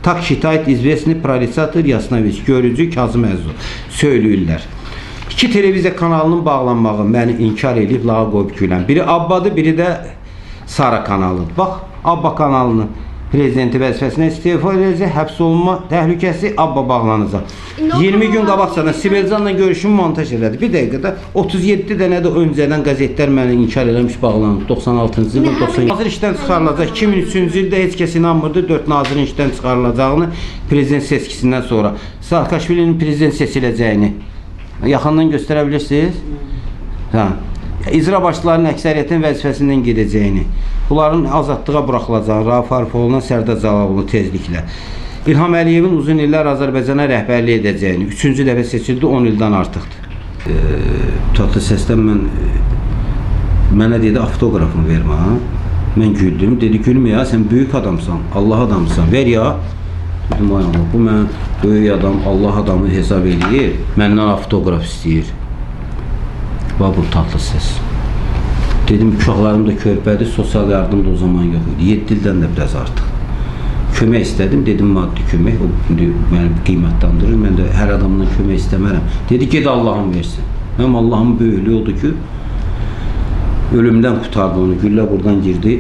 Tak şikayet izvesni prolisator Yasnoviç, görücü Kazım Əzzu söyləyirlər. İki televiziya kanalının bağlanmağı məni inkar edib lağa qoyub gülən. Biri Abbadır, biri də Sara kanalıdır. Bax, Abba kanalının prezidenti vəzifəsinə istifa edəcək, həbs olunma təhlükəsi Abba bağlanacaq. 20 gün qabaqcadan Sibelcanla görüşümü montaj elədi. Bir dəqiqədə 37 dənə də öncədən qəzetlər məni inkar eləmiş bağlanıb. 96-cı ildə, 97-ci nazir işdən çıxarılacaq. 2003-cü ildə heç kəs inanmırdı 4 nazirin işdən çıxarılacağını prezident seçkisindən sonra. Saakashvilinin prezident seçiləcəyini yaxından göstərə bilirsiniz? Hə. İcra başçılarının əksəriyyətin vəzifəsindən gedəcəyini, bunların azadlığa buraxılacağını, Rauf Arifoğlu'na Sərdar Cəlaloğlu tezliklə, İlham Əliyevin uzun illər Azərbaycana rəhbərlik edəcəyini, 3-cü dəfə seçildi, 10 ildən artıqdır. Tatlı səsdən mənə dedi, avtografını vermə. Mən güldüm, dedi, gülmə ya, sən böyük adamsan, Allah adamsan, ver ya. Dedim, ay Allah, bu mən böyük adam, Allah adamı hesab edir, məndən avtograf istəyir. Və bu tatlı səs. Dedim, uşaqlarım da körpədir, sosial yardım da o zaman yox idi. 7 ildən də biraz artıq. Kömək istədim, dedim, maddi kömək, o məni qiymətlandırır, mən də hər adamdan kömək istəmərəm. Dedi, ged Allah'ın versin. Mənim Allah'ın böyüklüyü oldu ki, ölümdən qutardı onu, güllə buradan girdi,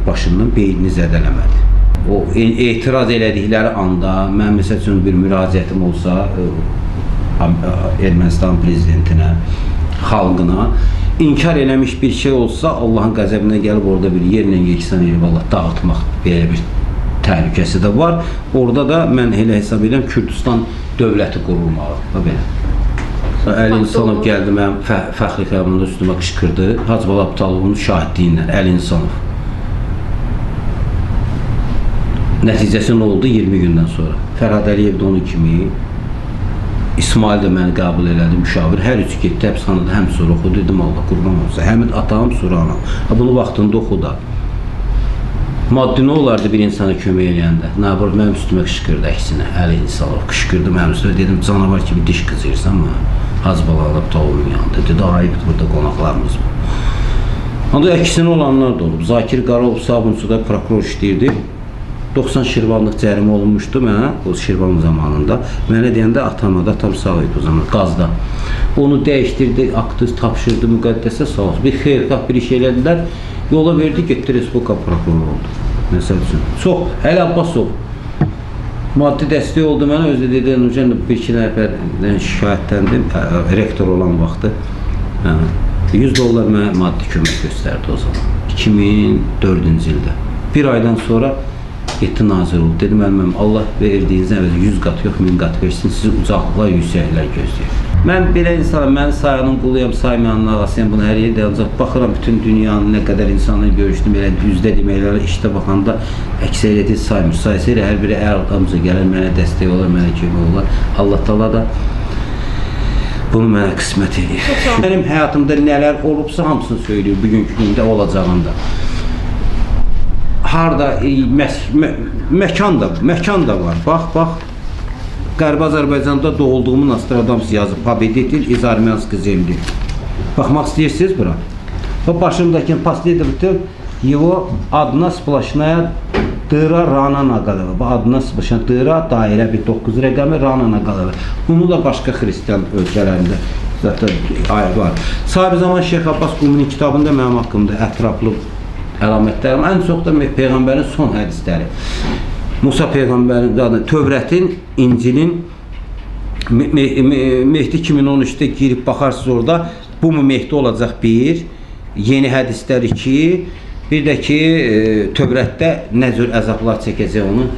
başından beynini zədələmədi. O etiraz elədikləri anda, mən məsəl üçün bir müraciətim olsa, Ermənistan prezidentinə, xalqına inkar eləmiş bir şey olsa Allahın qəzəbinə gəlib orada bir yerlə yeksan edib Allah dağıtmaq belə bir təhlükəsi də var. Orada da mən elə hesab edirəm Kürdistan dövləti qurulmalı. Əli İnsanov gəldi mənim fəxri qəbulunda üstümə qışqırdı. Hacı Abtalovun şahidliyi ilə Əli İnsanov. Nəticəsi nə oldu 20 gündən sonra? Fərhad Əliyev də onun kimi, İsmail də məni qəbul elədi, müşavir. Hər üçü getdi, həbsxanada həm sonra oxudu, dedim, Allah qurban olsa. Həmin atam, sonra anam. Bunu vaxtında oxudu. Maddi nə olardı bir insana kömək eləyəndə? Nəbir, mənim üstümə qışqırdı əksinə. Əli İnsanov qışqırdı mənim üstümə. Dedim, canavar kimi diş qızıyırsan mı? Hacı Alıp tavuğun yanında. Dedi, ayıbdır burada qonaqlarımız bu. Onda əksinə olanlar da olub. Zakir Qaralov Sabunçuda prokuror işləyirdi. 90 şirvanlıq cərimə olunmuşdu mənə, o şirvan zamanında. Mənə deyəndə atam sağ idi o zaman, qazda. Onu dəyişdirdi, aktı, tapşırdı, müqəddəsə sağ olsun. Bir xeyrxah bir iş elədilər, yola verdi, getdi, Respublika prokuroru oldu. Məsəl üçün. Çox, Əli Abbasov maddi dəstək oldu mənə, özü dedi, bir-iki nəfərdən şikayətləndim, rektor olan vaxtı. $100 mənə maddi kömək göstərdi o zaman, 2004-cü ildə. Bir aydan sonra getdi nazir oldu. Dedim, Allah verdiyinizdən əvvəl 100 qat yox, 1000 qat versin, sizi ucaqlıqlar, yüksəklər gözləyir. Mən belə insanım, mən sayanın quluyam, saymayanın ağasıyam, bunu hər yerdə ancaq baxıram, bütün dünyanın nə qədər insanla görüşdüm, elə yüzdə deməklərlə işdə baxanda əksəriyyəti saymır. Sayısıyla hər biri əl adamca gəlir, mənə dəstək olur, mənə kömək olur. Allah Taala da bunu mənə qismət edir. Mənim həyatımda nələr olubsa hamısını söylüyor, bugünkü gündə olacağında. Harada məkan da var. Bax. Qərbi Azərbaycanda doğulduğumu Nostradamus yazıb. Победитель из армянской земли. Baxmaq istəyirsiniz bura? Başımdakı последователь его одна сплошная дыра Rana Naqaleva. Adına splashная dыra, dairə bir 9 rəqəmi Rana Naqaleva. Bunu da başqa xristian ölkələrində zaten var. Sahibi zaman Şeyx Abbas Quminin kitabında mənim haqqımda ətraflı əlamətlərim, ən çox da Peyğəmbərin son hədisləri. Musa Peyğəmbərin, Tövrətin, İncilin, Mehdi 2013'də girib baxarsınız orada, bu mu Mehdi olacaq bir, yeni hədislər 2, bir də ki, Tövrətdə nə cür əzablar çəkəcək onun.